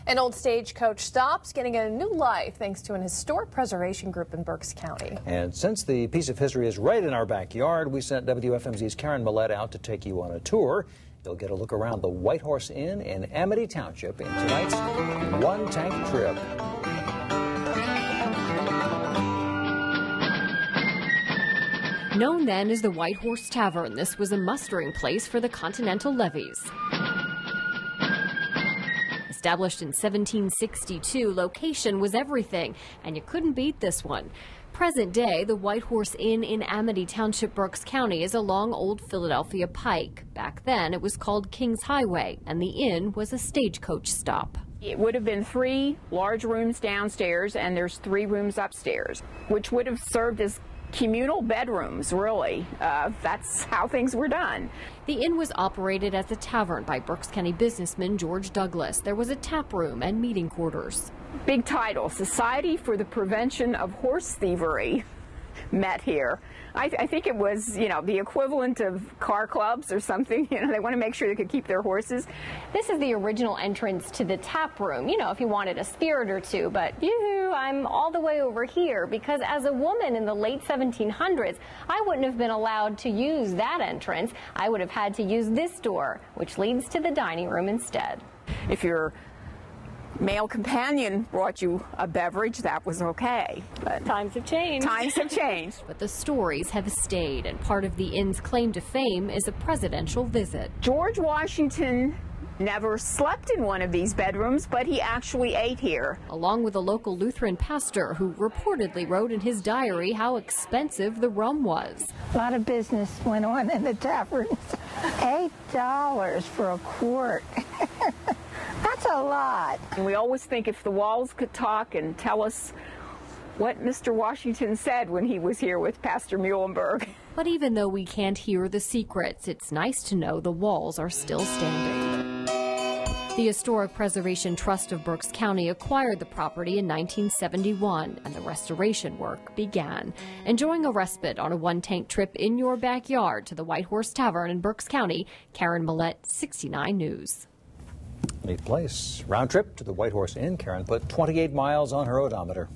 An old stagecoach stop's getting a new life thanks to an historic preservation group in Berks County. And since the piece of history is right in our backyard, we sent WFMZ's Karen Millette out to take you on a tour. You'll get a look around the White Horse Inn in Amity Township in tonight's One Tank Trip. Known then as the White Horse Tavern, this was a mustering place for the Continental levies. Established in 1762, location was everything, and you couldn't beat this one. Present day, the White Horse Inn in Amity Township, Berks County is along Old Philadelphia Pike. Back then, it was called Kings Highway, and the inn was a stagecoach stop. It would have been 3 large rooms downstairs, and there's 3 rooms upstairs, which would have served as communal bedrooms, really. That's how things were done. The inn was operated as a tavern by Berks County businessman George Douglas. There was a tap room and meeting quarters. Big title, Society for the Prevention of Horse Thievery, met here. I think it was, the equivalent of car clubs or something. They want to make sure they could keep their horses. This is the original entrance to the tap room, if you wanted a spirit or two, but I'm all the way over here because as a woman in the late 1700s, I wouldn't have been allowed to use that entrance. I would have had to use this door, which leads to the dining room instead. If your male companion brought you a beverage, that was okay. But times have changed. Times have changed. But the stories have stayed, and part of the inn's claim to fame is a presidential visit. George Washington never slept in one of these bedrooms, but he actually ate here. Along with a local Lutheran pastor who reportedly wrote in his diary how expensive the rum was. A lot of business went on in the taverns. $8 for a quart. That's a lot. And we always think if the walls could talk and tell us what Mr. Washington said when he was here with Pastor Muhlenberg. But even though we can't hear the secrets, it's nice to know the walls are still standing. The Historic Preservation Trust of Berks County acquired the property in 1971, and the restoration work began. Enjoying a respite on a one-tank trip in your backyard to the White Horse Tavern in Berks County, Karen Millette, 69 News. Neat place. Round trip to the White Horse Inn. Karen put 28 miles on her odometer.